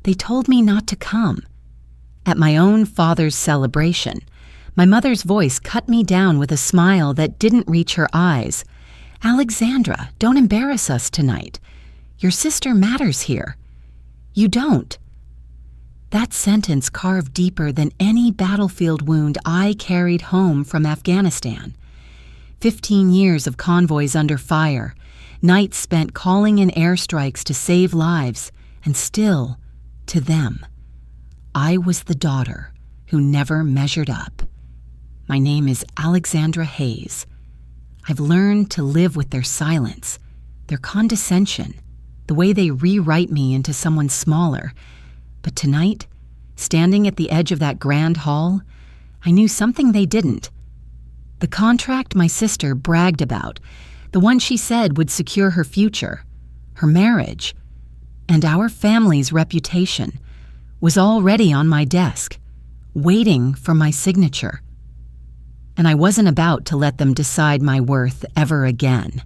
They told me not to come. At my own father's celebration, my mother's voice cut me down with a smile that didn't reach her eyes. "Alexandra, don't embarrass us tonight. Your sister matters here. You don't." That sentence carved deeper than any battlefield wound I carried home from Afghanistan. 15 years of convoys under fire, nights spent calling in airstrikes to save lives, and still, to them, I was the daughter who never measured up. My name is Alexandra Hayes. I've learned to live with their silence, their condescension, the way they rewrite me into someone smaller. But tonight, standing at the edge of that grand hall, I knew something they didn't. The contract my sister bragged about, the one she said would secure her future, her marriage, and our family's reputation, was already on my desk, waiting for my signature. And I wasn't about to let them decide my worth ever again.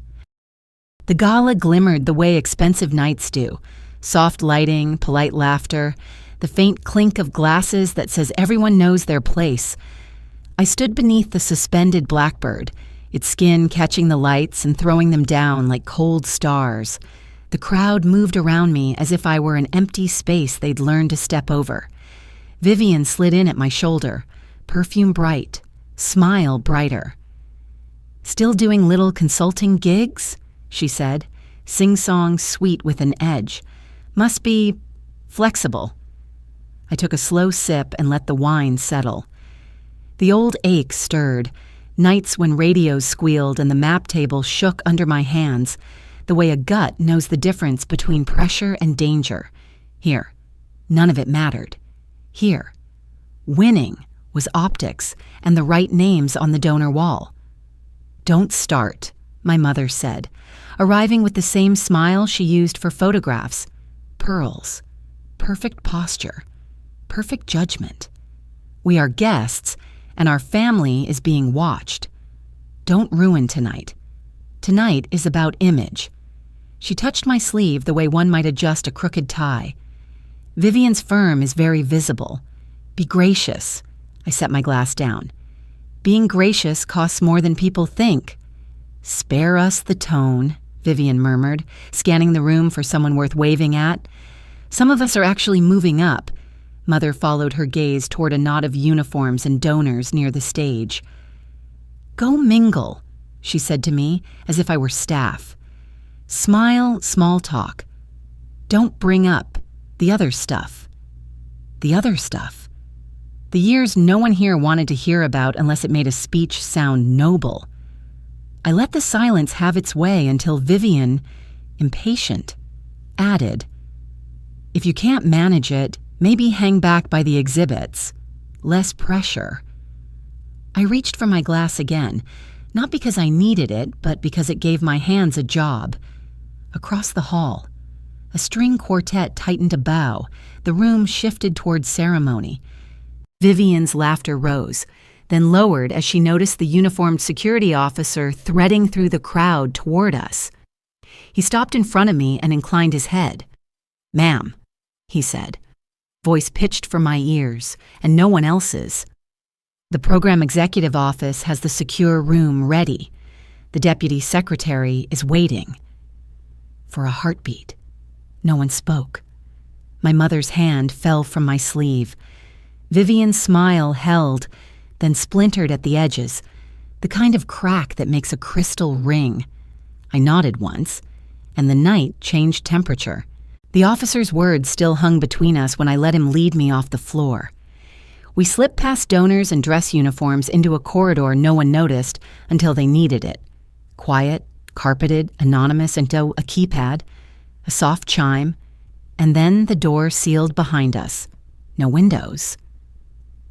The gala glimmered the way expensive nights do. Soft lighting, polite laughter, the faint clink of glasses that says everyone knows their place. I stood beneath the suspended blackbird, its skin catching the lights and throwing them down like cold stars. The crowd moved around me as if I were an empty space they'd learned to step over. Vivian slid in at my shoulder, perfume bright, smile brighter. "Still doing little consulting gigs?" she said, sing-song sweet with an edge. "Must be flexible." I took a slow sip and let the wine settle. The old ache stirred, nights when radios squealed and the map table shook under my hands, the way a gut knows the difference between pressure and danger. Here, none of it mattered. Here, winning was optics and the right names on the donor wall. "Don't start," my mother said, arriving with the same smile she used for photographs. Pearls, perfect posture, perfect judgment. We are guests, and our family is being watched. Don't ruin tonight. Tonight is about image. She touched my sleeve the way one might adjust a crooked tie. "Vivian's firm is very visible. Be gracious." I set my glass down. "Being gracious costs more than people think." "Spare us the tone," Vivian murmured, scanning the room for someone worth waving at. "Some of us are actually moving up." Mother followed her gaze toward a knot of uniforms and donors near the stage. "Go mingle," she said to me, as if I were staff. "Smile, small talk. Don't bring up the other stuff." The other stuff. The years no one here wanted to hear about unless it made a speech sound noble. I let the silence have its way until Vivian, impatient, added, "If you can't manage it, maybe hang back by the exhibits. Less pressure." I reached for my glass again, not because I needed it, but because it gave my hands a job. Across the hall, a string quartet tightened a bow. The room shifted toward ceremony. Vivian's laughter rose, then lowered as she noticed the uniformed security officer threading through the crowd toward us. He stopped in front of me and inclined his head. "Ma'am," he said, voice pitched for my ears and no one else's. "The program executive office has the secure room ready. The deputy secretary is waiting." For a heartbeat, no one spoke. My mother's hand fell from my sleeve. Vivian's smile held, then splintered at the edges, the kind of crack that makes a crystal ring. I nodded once, and the night changed temperature. The officer's words still hung between us when I let him lead me off the floor. We slipped past donors and dress uniforms into a corridor no one noticed until they needed it. Quiet, carpeted, anonymous until a keypad, a soft chime, and then the door sealed behind us. No windows.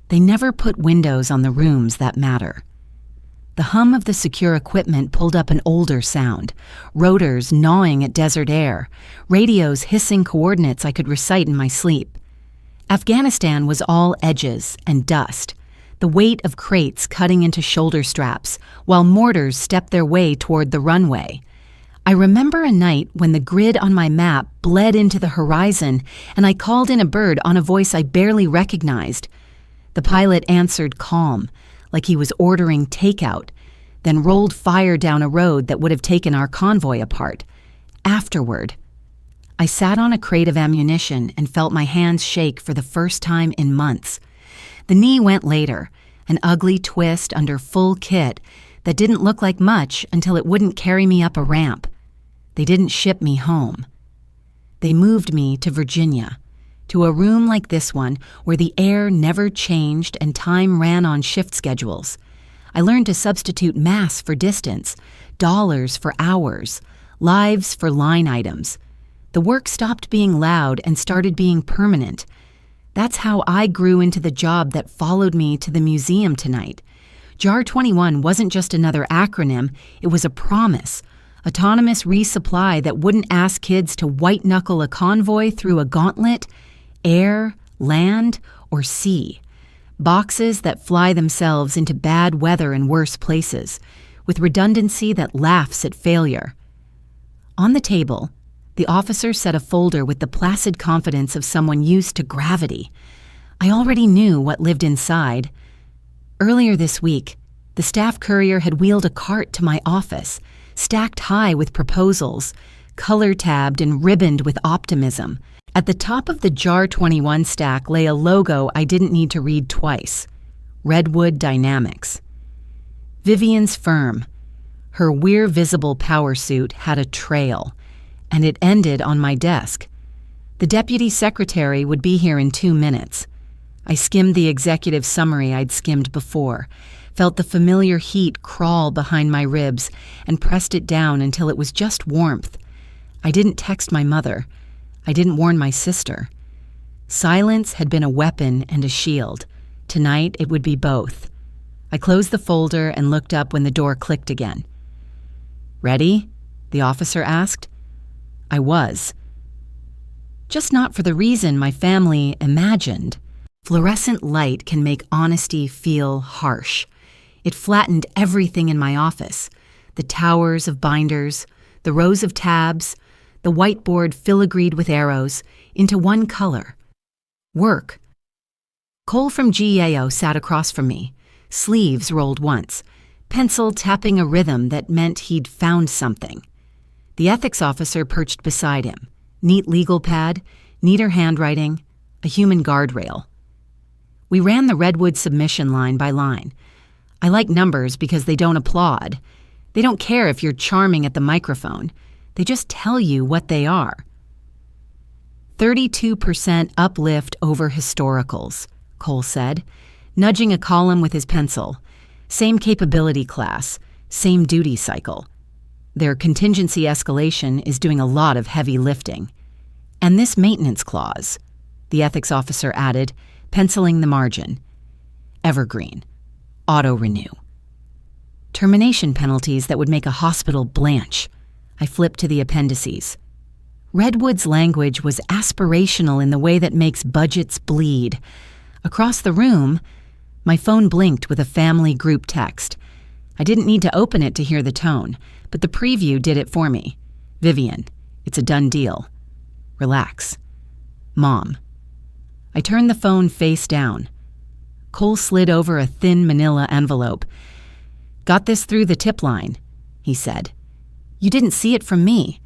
They never put windows on the rooms that matter. The hum of the secure equipment pulled up an older sound, rotors gnawing at desert air, radios hissing coordinates I could recite in my sleep. Afghanistan was all edges and dust, the weight of crates cutting into shoulder straps, while mortars stepped their way toward the runway. I remember a night when the grid on my map bled into the horizon and I called in a bird on a voice I barely recognized. The pilot answered calm, like he was ordering takeout, then rolled fire down a road that would have taken our convoy apart. Afterward, I sat on a crate of ammunition and felt my hands shake for the first time in months. The knee went later, an ugly twist under full kit that didn't look like much until it wouldn't carry me up a ramp. They didn't ship me home. They moved me to Virginia, to a room like this one where the air never changed and time ran on shift schedules. I learned to substitute mass for distance, dollars for hours, lives for line items. The work stopped being loud and started being permanent. That's how I grew into the job that followed me to the museum tonight. JAR 21 wasn't just another acronym, it was a promise. Autonomous resupply that wouldn't ask kids to white-knuckle a convoy through a gauntlet, air, land, or sea. Boxes that fly themselves into bad weather and worse places, with redundancy that laughs at failure. On the table, the officer set a folder with the placid confidence of someone used to gravity. I already knew what lived inside. Earlier this week, the staff courier had wheeled a cart to my office, stacked high with proposals, color-tabbed and ribboned with optimism. At the top of the JAR 21 stack lay a logo I didn't need to read twice: Redwood Dynamics. Vivian's firm. Her We're Visible power suit had a trail, and it ended on my desk. The deputy secretary would be here in 2 minutes. I skimmed the executive summary I'd skimmed before, felt the familiar heat crawl behind my ribs, and pressed it down until it was just warmth. I didn't text my mother. I didn't warn my sister. Silence had been a weapon and a shield. Tonight it would be both. I closed the folder and looked up when the door clicked again. "Ready?" the officer asked. I was. Just not for the reason my family imagined. Fluorescent light can make honesty feel harsh. It flattened everything in my office. The towers of binders, the rows of tabs, the whiteboard filigreed with arrows, into one color. Work. Cole from GAO sat across from me, sleeves rolled once, pencil tapping a rhythm that meant he'd found something. The ethics officer perched beside him, neat legal pad, neater handwriting, a human guardrail. We ran the Redwood submission line by line. I like numbers because they don't applaud. They don't care if you're charming at the microphone. They just tell you what they are. 32% uplift over historicals, Cole said, nudging a column with his pencil. Same capability class, same duty cycle. Their contingency escalation is doing a lot of heavy lifting. And this maintenance clause, the ethics officer added, penciling the margin. Evergreen. Auto-renew. Termination penalties that would make a hospital blanch. I flipped to the appendices. Redwood's language was aspirational in the way that makes budgets bleed. Across the room, my phone blinked with a family group text. I didn't need to open it to hear the tone, but the preview did it for me. Vivian, it's a done deal. Relax. Mom. I turned the phone face down. Cole slid over a thin manila envelope. Got this through the tip line, he said. You didn't see it from me.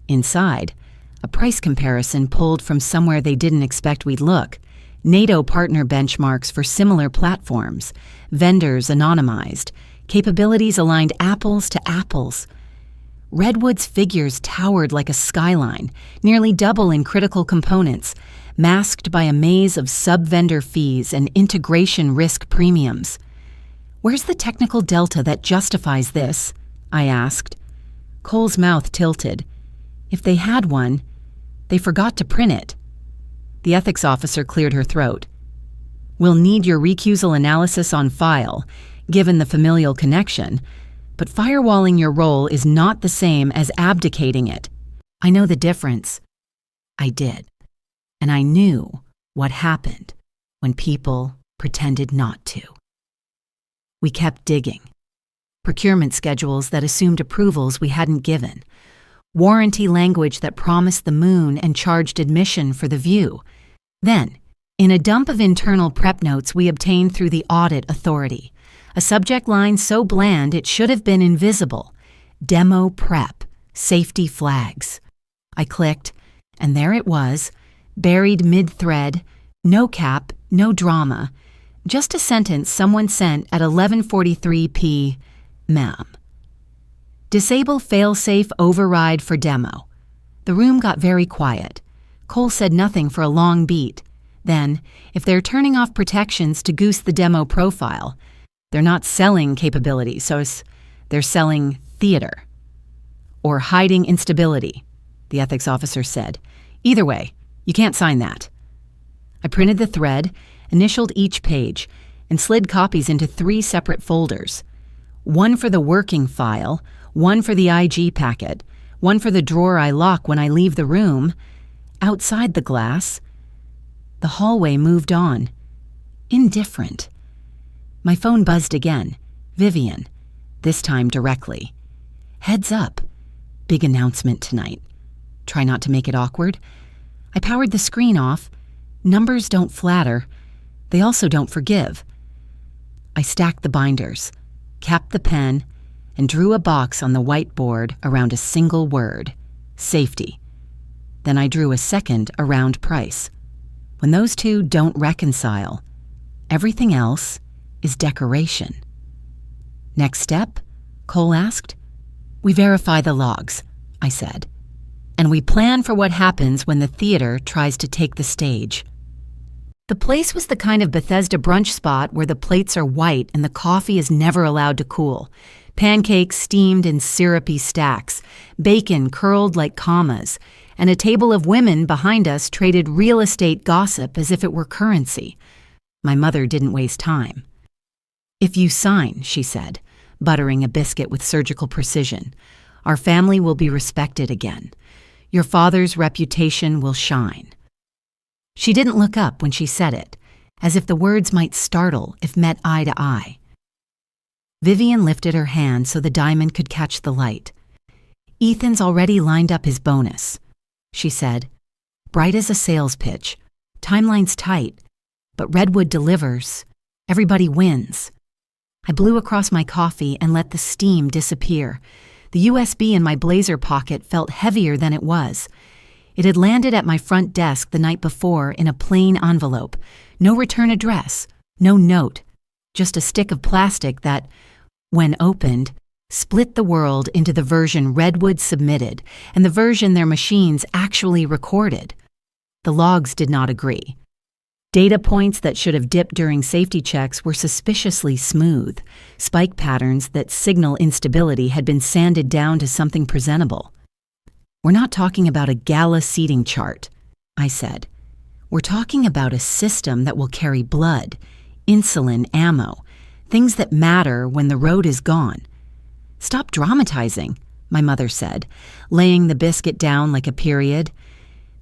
Inside, a price comparison pulled from somewhere they didn't expect we'd look. NATO partner benchmarks for similar platforms, vendors anonymized, capabilities aligned apples to apples. Redwood's figures towered like a skyline, nearly double in critical components, masked by a maze of sub-vendor fees and integration risk premiums. Where's the technical delta that justifies this? I asked. Cole's mouth tilted. If they had one, they forgot to print it. The ethics officer cleared her throat. We'll need your recusal analysis on file, given the familial connection, but firewalling your role is not the same as abdicating it. I know the difference. I did. And I knew what happened when people pretended not to. We kept digging. Procurement schedules that assumed approvals we hadn't given. warranty language that promised the moon and charged admission for the view. Then, in a dump of internal prep notes we obtained through the audit authority, a subject line so bland it should have been invisible: Demo Prep, Safety Flags. I clicked, and there it was, buried mid-thread, no cap, no drama, just a sentence someone sent at 11:43 p.m. Disable failsafe override for demo. The room got very quiet. Cole said nothing for a long beat. Then, if they're turning off protections to goose the demo profile, they're not selling capability, so they're selling theater. Or hiding instability, the ethics officer said. Either way, you can't sign that. I printed the thread, initialed each page, and slid copies into 3 separate folders. One for the working file, one for the IG packet, one for the drawer I lock when I leave the room. Outside the glass, the hallway moved on. Indifferent. My phone buzzed again. Vivian. This time directly. Heads up. Big announcement tonight. Try not to make it awkward. I powered the screen off. Numbers don't flatter. They also don't forgive. I stacked the binders, capped the pen, and drew a box on the whiteboard around a single word: safety. Then I drew a second around price. When those two don't reconcile, everything else is decoration. Next step? Cole asked. We verify the logs, I said. And we plan for what happens when the theater tries to take the stage. The place was the kind of Bethesda brunch spot where the plates are white and the coffee is never allowed to cool. Pancakes steamed in syrupy stacks, bacon curled like commas, and a table of women behind us traded real estate gossip as if it were currency. My mother didn't waste time. If you sign, she said, buttering a biscuit with surgical precision, our family will be respected again. Your father's reputation will shine. She didn't look up when she said it, as if the words might startle if met eye to eye. Vivian lifted her hand so the diamond could catch the light. Ethan's already lined up his bonus, she said. Bright as a sales pitch. Timeline's tight, but Redwood delivers. Everybody wins. I blew across my coffee and let the steam disappear. The USB in my blazer pocket felt heavier than it was. It had landed at my front desk the night before in a plain envelope. No return address, no note, just a stick of plastic that, when opened, split the world into the version Redwood submitted and the version their machines actually recorded. The logs did not agree. Data points that should have dipped during safety checks were suspiciously smooth. Spike patterns that signal instability had been sanded down to something presentable. We're not talking about a gala seating chart, I said. We're talking about a system that will carry blood, insulin, ammo, things that matter when the road is gone. Stop dramatizing, my mother said, laying the biscuit down like a period.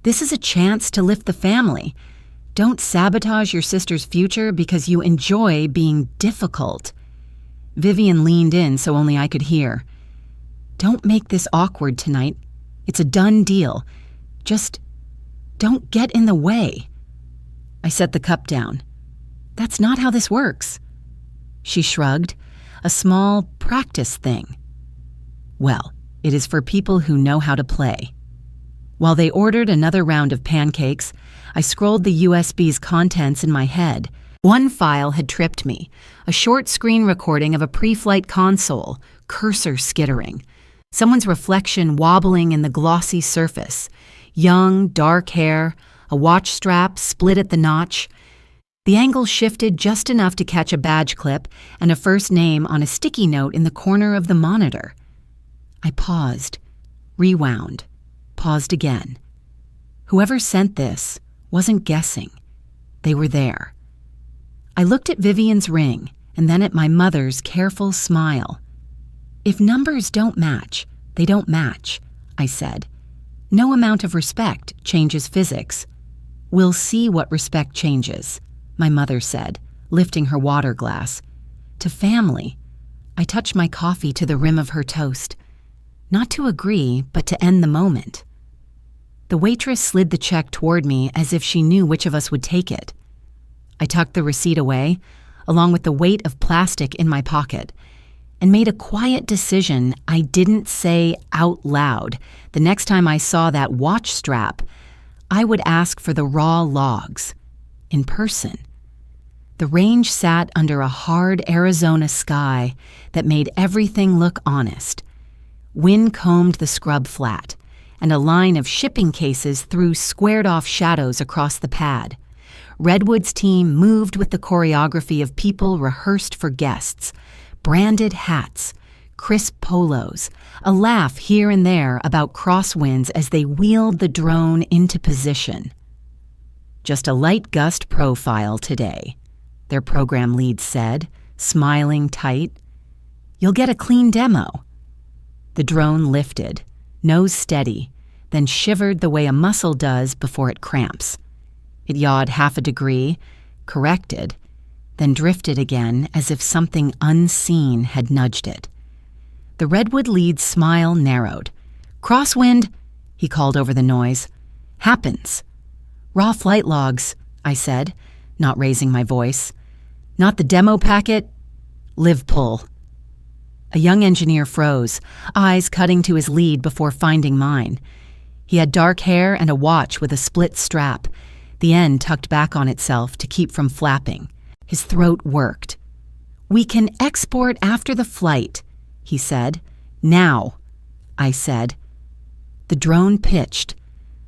This is a chance to lift the family. Don't sabotage your sister's future because you enjoy being difficult. Vivian leaned in so only I could hear. Don't make this awkward tonight. It's a done deal. Just don't get in the way. I set the cup down. That's not how this works. She shrugged. A small practice thing. Well, it is for people who know how to play. While they ordered another round of pancakes, I scrolled the USB's contents in my head. One file had tripped me, a short screen recording of a pre-flight console, cursor skittering. Someone's reflection wobbling in the glossy surface. Young, dark hair, a watch strap split at the notch. The angle shifted just enough to catch a badge clip and a first name on a sticky note in the corner of the monitor. I paused, rewound, paused again. Whoever sent this wasn't guessing. They were there. I looked at Vivian's ring and then at my mother's careful smile. If numbers don't match, they don't match, I said. No amount of respect changes physics. We'll see what respect changes, my mother said, lifting her water glass. To family. I touched my coffee to the rim of her toast. not to agree, but to end the moment. The waitress slid the check toward me as if she knew which of us would take it. I tucked the receipt away, along with the weight of plastic in my pocket, and made a quiet decision I didn't say out loud. The next time I saw that watch strap, I would ask for the raw logs, in person. The range sat under a hard Arizona sky that made everything look honest. Wind combed the scrub flat, and a line of shipping cases threw squared-off shadows across the pad. Redwood's team moved with the choreography of people rehearsed for guests. Branded hats, crisp polos, a laugh here and there about crosswinds as they wheeled the drone into position. "Just a light gust profile today," their program lead said, smiling tight. "You'll get a clean demo." The drone lifted, nose steady, then shivered the way a muscle does before it cramps. It yawed half a degree, corrected, then drifted again as if something unseen had nudged it. The Redwood lead's smile narrowed. "Crosswind," he called over the noise. "Happens." "Raw flight logs," I said, not raising my voice. "Not the demo packet?" "Live pull." A young engineer froze, eyes cutting to his lead before finding mine. He had dark hair and a watch with a split strap, the end tucked back on itself to keep from flapping. His throat worked. "We can export after the flight," he said. "Now," I said. The drone pitched.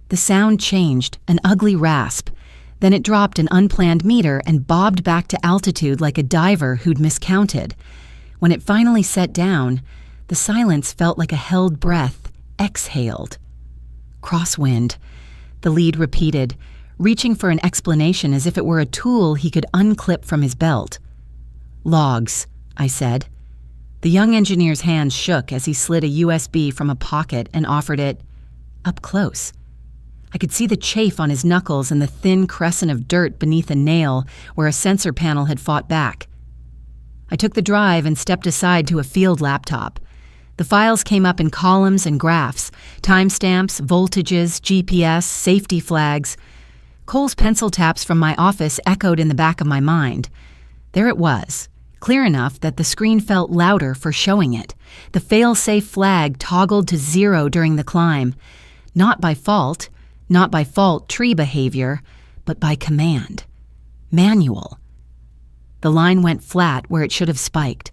The sound changed, an ugly rasp. Then it dropped an unplanned meter and bobbed back to altitude like a diver who'd miscounted. When it finally set down, the silence felt like a held breath, exhaled. "Crosswind," the lead repeated, reaching for an explanation as if it were a tool he could unclip from his belt. "Logs," I said. The young engineer's hands shook as he slid a USB from a pocket and offered it up close. I could see the chafe on his knuckles and the thin crescent of dirt beneath a nail where a sensor panel had fought back. I took the drive and stepped aside to a field laptop. The files came up in columns and graphs, timestamps, voltages, GPS, safety flags. Cole's pencil taps from my office echoed in the back of my mind. There it was, clear enough that the screen felt louder for showing it. The fail-safe flag toggled to 0 during the climb. Not by fault tree behavior, but by command. Manual. The line went flat where it should have spiked.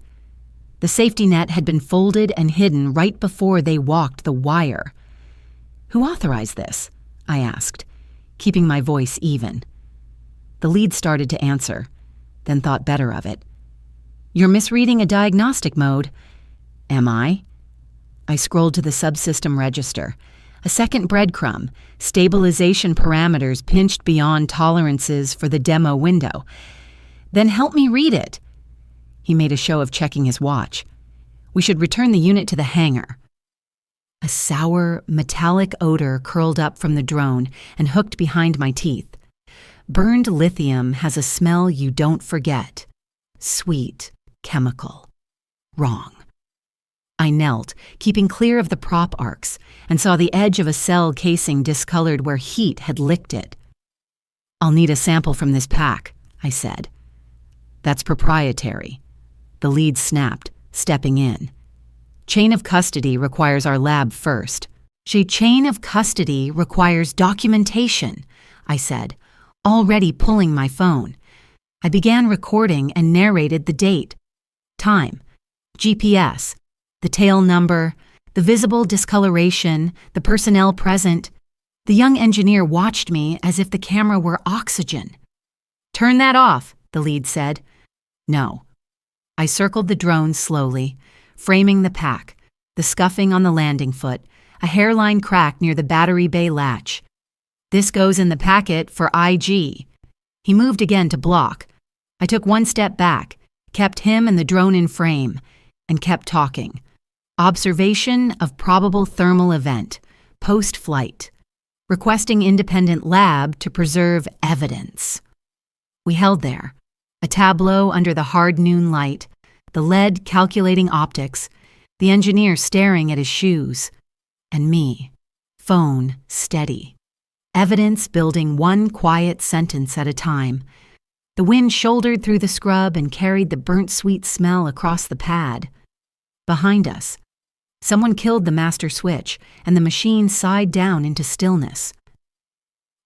The safety net had been folded and hidden right before they walked the wire. "Who authorized this?" I asked, keeping my voice even. The lead started to answer, then thought better of it. "You're misreading a diagnostic mode." "Am I?" I scrolled to the subsystem register. A second breadcrumb, stabilization parameters pinched beyond tolerances for the demo window. "Then help me read it." He made a show of checking his watch. "We should return the unit to the hangar." A sour, metallic odor curled up from the drone and hooked behind my teeth. Burned lithium has a smell you don't forget. Sweet, chemical. Wrong. I knelt, keeping clear of the prop arcs, and saw the edge of a cell casing discolored where heat had licked it. "I'll need a sample from this pack," I said. "That's proprietary." The lead snapped, stepping in. "Chain of custody requires our lab first." "Chain of custody requires documentation," I said, already pulling my phone. I began recording and narrated the date, time, GPS, the tail number, the visible discoloration, the personnel present. The young engineer watched me as if the camera were oxygen. "Turn that off," the lead said. "No." I circled the drone slowly, framing the pack, the scuffing on the landing foot, a hairline crack near the battery bay latch. "This goes in the packet for IG." He moved again to block. I took one step back, kept him and the drone in frame, and kept talking. Observation of probable thermal event, post-flight. Requesting independent lab to preserve evidence. We held there, a tableau under the hard noon light, the lead calculating optics, The engineer staring at his shoes. And me, phone steady. Evidence building one quiet sentence at a time. The wind shouldered through the scrub and carried the burnt sweet smell across the pad. Behind us, someone killed the master switch, and the machine sighed down into stillness.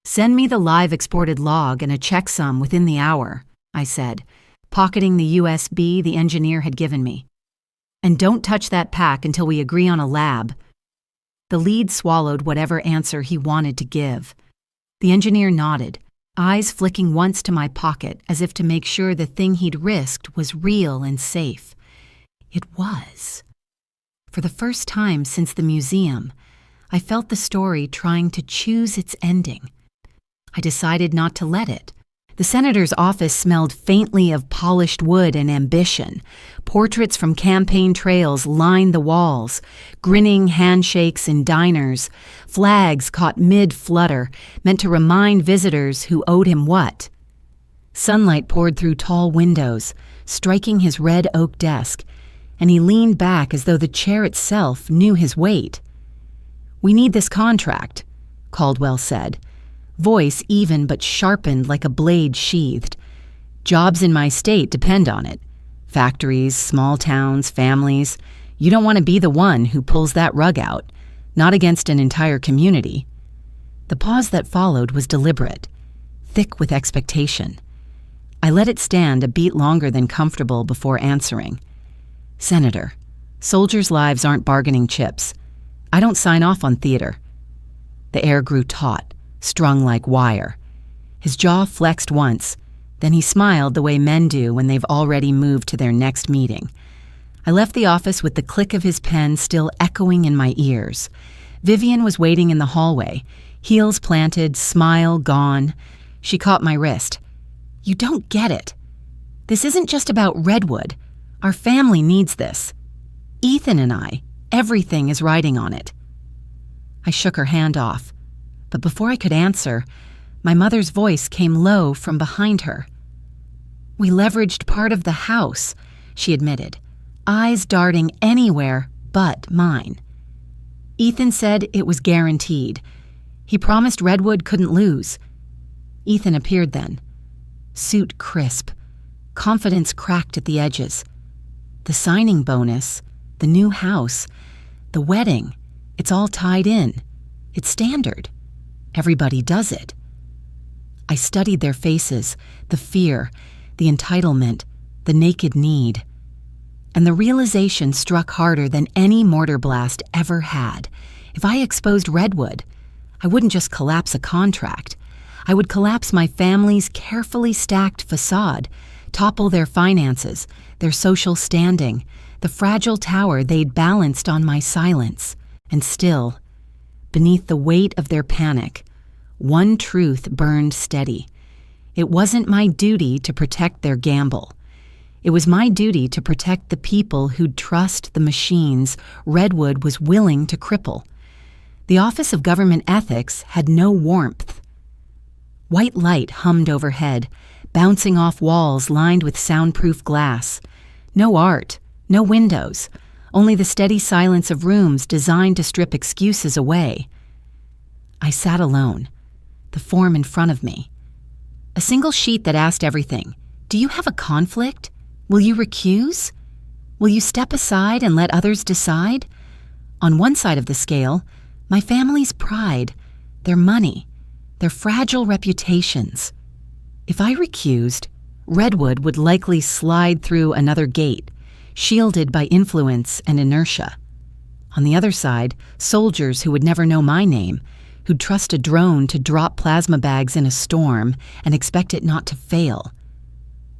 "Send me the live exported log and a checksum within the hour," I said, pocketing the USB the engineer had given me. "And don't touch that pack until we agree on a lab." The lead swallowed whatever answer he wanted to give. The engineer nodded, eyes flicking once to my pocket as if to make sure the thing he'd risked was real and safe. It was. For the first time since the museum, I felt the story trying to choose its ending. I decided not to let it. The senator's office smelled faintly of polished wood and ambition. Portraits from campaign trails lined the walls, grinning handshakes in diners, flags caught mid-flutter, meant to remind visitors who owed him what. Sunlight poured through tall windows, striking his red oak desk, and he leaned back as though the chair itself knew his weight. "We need this contract," Caldwell said, voice even but sharpened like a blade sheathed. "Jobs in my state depend on it. Factories, small towns, families. You don't want to be the one who pulls that rug out, not against an entire community." The pause that followed was deliberate, thick with expectation. I let it stand a beat longer than comfortable before answering. "Senator, soldiers' lives aren't bargaining chips. I don't sign off on theater." The air grew taut, strung like wire. His jaw flexed once, then he smiled the way men do when they've already moved to their next meeting. I left the office with the click of his pen still echoing in my ears. Vivian was waiting in the hallway, heels planted, smile gone. She caught my wrist. "You don't get it. This isn't just about Redwood. Our family needs this. Ethan and I, everything is riding on it." I shook her hand off, but before I could answer, my mother's voice came low from behind her. "We leveraged part of the house," she admitted, eyes darting anywhere but mine. "Ethan said it was guaranteed. He promised Redwood couldn't lose." Ethan appeared then. Suit crisp, confidence cracked at the edges. The signing bonus, the new house, the wedding, it's all tied in. It's standard. Everybody does it. I studied their faces, the fear, the entitlement, the naked need. And the realization struck harder than any mortar blast ever had. If I exposed Redwood, I wouldn't just collapse a contract. I would collapse my family's carefully stacked facade, topple their finances, their social standing, the fragile tower they'd balanced on my silence. And still, beneath the weight of their panic, one truth burned steady. It wasn't my duty to protect their gamble. It was my duty to protect the people who'd trust the machines Redwood was willing to cripple. The Office of Government Ethics had no warmth. White light hummed overhead, bouncing off walls lined with soundproof glass. No art, no windows, only the steady silence of rooms designed to strip excuses away. I sat alone, the form in front of me. A single sheet that asked everything. Do you have a conflict? Will you recuse? Will you step aside and let others decide? On one side of the scale, my family's pride, their money, their fragile reputations. If I recused, Redwood would likely slide through another gate, shielded by influence and inertia. On the other side, soldiers who would never know my name, who'd trust a drone to drop plasma bags in a storm and expect it not to fail.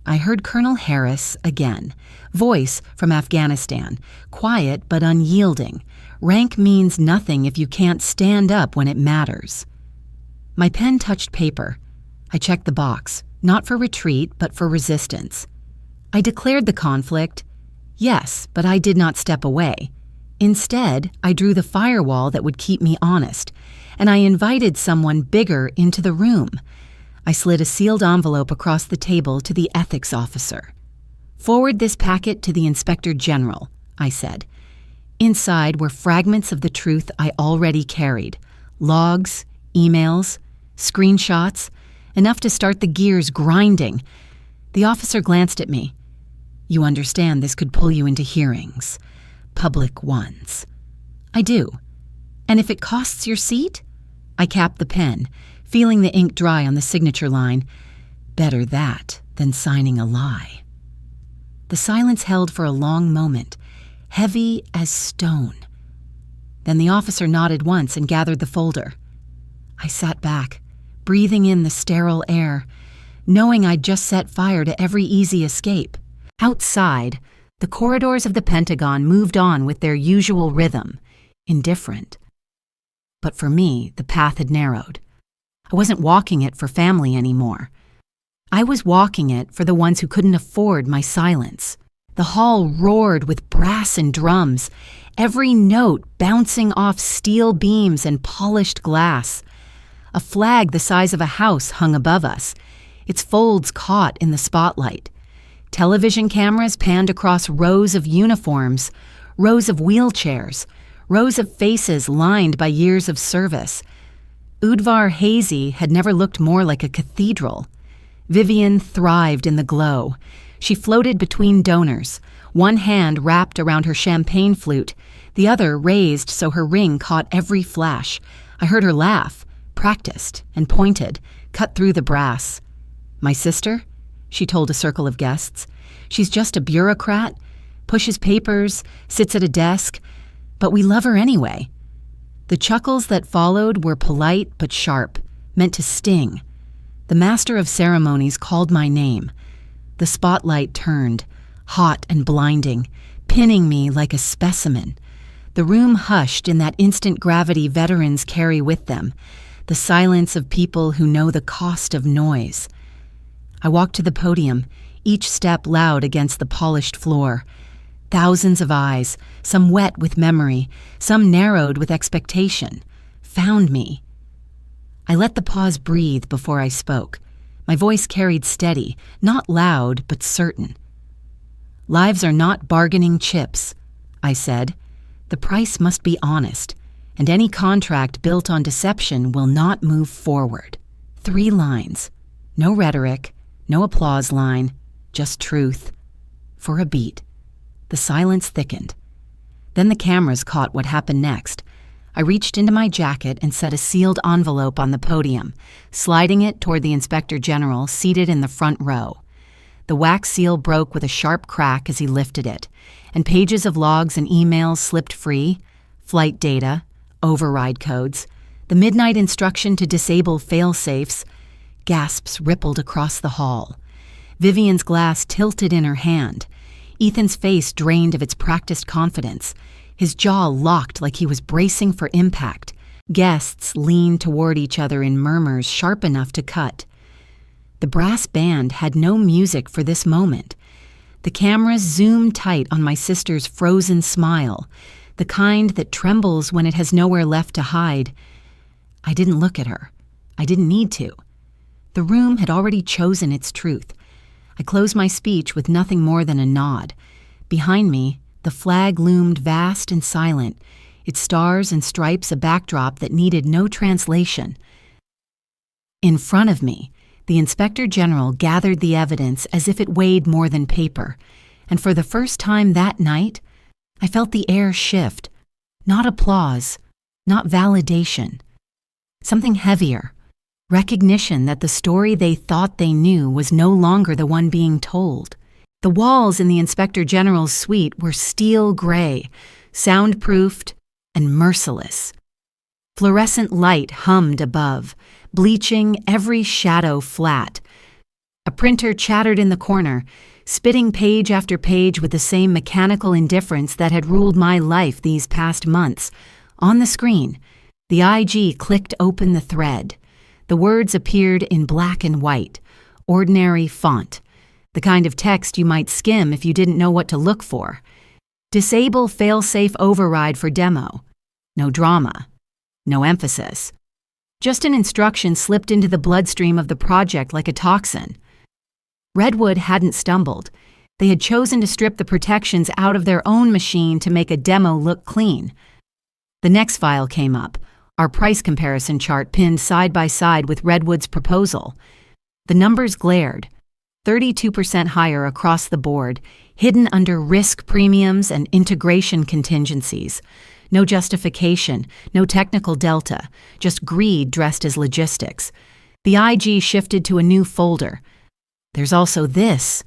I heard Colonel Harris again, voice from Afghanistan, quiet but unyielding. Rank means nothing if you can't stand up when it matters. My pen touched paper. I checked the box, not for retreat, but for resistance. I declared the conflict. Yes, but I did not step away. Instead, I drew the firewall that would keep me honest, and I invited someone bigger into the room. I slid a sealed envelope across the table to the ethics officer. "Forward this packet to the Inspector General," I said. Inside were fragments of the truth I already carried: logs, emails, screenshots, enough to start the gears grinding. The officer glanced at me. "You understand this could pull you into hearings. Public ones." "I do. And if it costs your seat?" I capped the pen, feeling the ink dry on the signature line. Better that than signing a lie. The silence held for a long moment, heavy as stone. Then the officer nodded once and gathered the folder. I sat back, breathing in the sterile air, knowing I'd just set fire to every easy escape. Outside, the corridors of the Pentagon moved on with their usual rhythm, indifferent. But for me, the path had narrowed. I wasn't walking it for family anymore. I was walking it for the ones who couldn't afford my silence. The hall roared with brass and drums, every note bouncing off steel beams and polished glass. A flag the size of a house hung above us, its folds caught in the spotlight. Television cameras panned across rows of uniforms, rows of wheelchairs, rows of faces lined by years of service. Udvar Hazy had never looked more like a cathedral. Vivian thrived in the glow. She floated between donors, one hand wrapped around her champagne flute, the other raised so her ring caught every flash. I heard her laugh, practiced and pointed, cut through the brass. "My sister?" she told a circle of guests. "She's just a bureaucrat, pushes papers, sits at a desk, but we love her anyway." The chuckles that followed were polite but sharp, meant to sting. The master of ceremonies called my name. The spotlight turned, hot and blinding, pinning me like a specimen. The room hushed in that instant gravity veterans carry with them, the silence of people who know the cost of noise. I walked to the podium, each step loud against the polished floor. Thousands of eyes, some wet with memory, some narrowed with expectation, found me. I let the pause breathe before I spoke. My voice carried steady, not loud, but certain. "Lives are not bargaining chips," I said. "The price must be honest, and any contract built on deception will not move forward." 3 lines. No rhetoric, no applause line, just truth. For a beat. The silence thickened. Then the cameras caught what happened next. I reached into my jacket and set a sealed envelope on the podium, sliding it toward the Inspector General seated in the front row. The wax seal broke with a sharp crack as he lifted it, and pages of logs and emails slipped free, flight data, override codes, the midnight instruction to disable fail-safes. Gasps rippled across the hall. Vivian's glass tilted in her hand. Ethan's face drained of its practiced confidence. His jaw locked like he was bracing for impact. Guests leaned toward each other in murmurs sharp enough to cut. The brass band had no music for this moment. The cameras zoomed tight on my sister's frozen smile, the kind that trembles when it has nowhere left to hide. I didn't look at her. I didn't need to. The room had already chosen its truth. I closed my speech with nothing more than a nod. Behind me, the flag loomed vast and silent, its stars and stripes a backdrop that needed no translation. In front of me, the Inspector General gathered the evidence as if it weighed more than paper, and for the first time that night, I felt the air shift. Not applause, not validation. Something heavier. Recognition that the story they thought they knew was no longer the one being told. The walls in the Inspector General's suite were steel gray, soundproofed and merciless. Fluorescent light hummed above, bleaching every shadow flat. A printer chattered in the corner, spitting page after page with the same mechanical indifference that had ruled my life these past months. On the screen, the IG clicked open the thread. The words appeared in black and white, ordinary font, the kind of text you might skim if you didn't know what to look for. Disable fail-safe override for demo. No drama. No emphasis. Just an instruction slipped into the bloodstream of the project like a toxin. Redwood hadn't stumbled. They had chosen to strip the protections out of their own machine to make a demo look clean. The next file came up, our price comparison chart pinned side by side with Redwood's proposal. The numbers glared, 32% higher across the board, hidden under risk premiums and integration contingencies. No justification, no technical delta, just greed dressed as logistics. The IG shifted to a new folder. "There's also this,"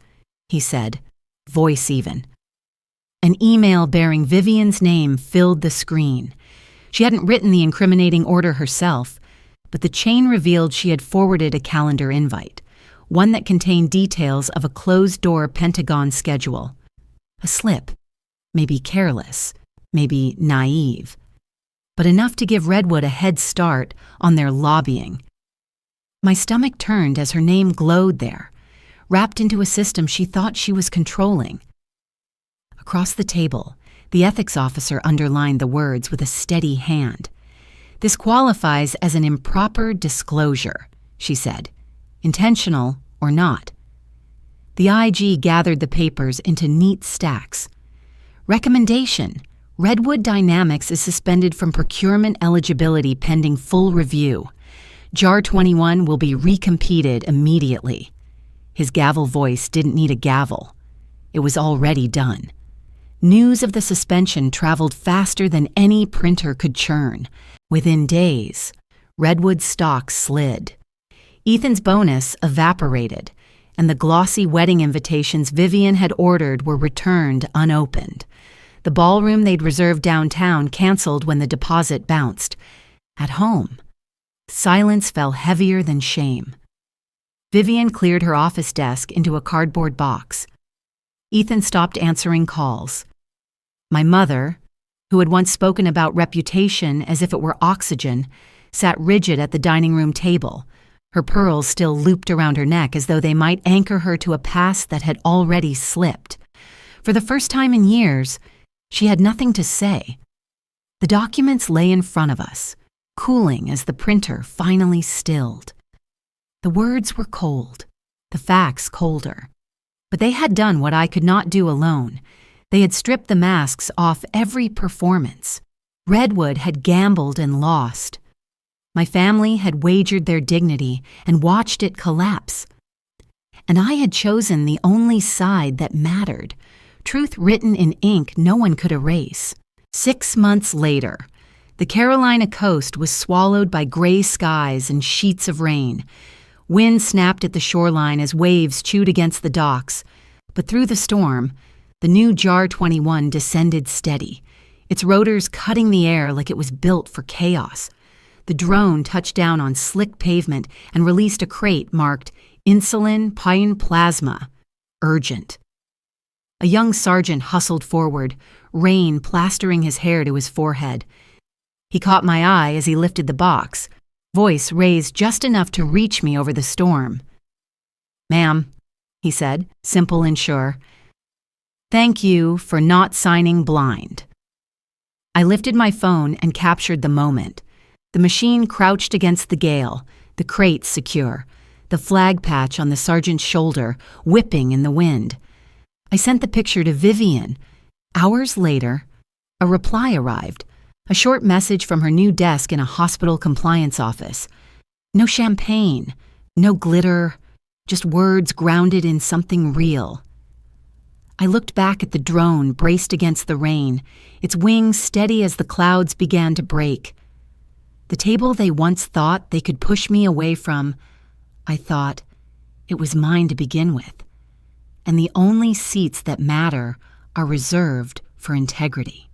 he said, voice even. An email bearing Vivian's name filled the screen. She hadn't written the incriminating order herself, but the chain revealed she had forwarded a calendar invite, one that contained details of a closed-door Pentagon schedule. A slip, maybe careless, maybe naive, but enough to give Redwood a head start on their lobbying. My stomach turned as her name glowed there, wrapped into a system she thought she was controlling. Across the table, the ethics officer underlined the words with a steady hand. "This qualifies as an improper disclosure," she said, "intentional or not." The IG gathered the papers into neat stacks. Recommendation: Redwood Dynamics is suspended from procurement eligibility pending full review. JAR 21 will be recompeted immediately. His gavel voice didn't need a gavel. It was already done. News of the suspension traveled faster than any printer could churn. Within days, Redwood's stock slid. Ethan's bonus evaporated, and the glossy wedding invitations Vivian had ordered were returned unopened. The ballroom they'd reserved downtown canceled when the deposit bounced. At home, silence fell heavier than shame. Vivian cleared her office desk into a cardboard box. Ethan stopped answering calls. My mother, who had once spoken about reputation as if it were oxygen, sat rigid at the dining room table, her pearls still looped around her neck as though they might anchor her to a past that had already slipped. For the first time in years, she had nothing to say. The documents lay in front of us, cooling as the printer finally stilled. The words were cold, the facts colder. But they had done what I could not do alone. They had stripped the masks off every performance. Redwood had gambled and lost. My family had wagered their dignity and watched it collapse. And I had chosen the only side that mattered, truth written in ink no one could erase. 6 months later, the Carolina coast was swallowed by gray skies and sheets of rain. Wind snapped at the shoreline as waves chewed against the docks. But through the storm, the new JAR 21 descended steady, its rotors cutting the air like it was built for chaos. The drone touched down on slick pavement and released a crate marked Insulin Pine Plasma, Urgent. A young sergeant hustled forward, rain plastering his hair to his forehead. He caught my eye as he lifted the box, voice raised just enough to reach me over the storm. "Ma'am," he said, simple and sure, "thank you for not signing blind." I lifted my phone and captured the moment. The machine crouched against the gale, the crate secure, the flag patch on the sergeant's shoulder whipping in the wind. I sent the picture to Vivian. Hours later, a reply arrived, a short message from her new desk in a hospital compliance office. No champagne, no glitter, just words grounded in something real. I looked back at the drone braced against the rain, its wings steady as the clouds began to break. The table they once thought they could push me away from, I thought, it was mine to begin with. And the only seats that matter are reserved for integrity.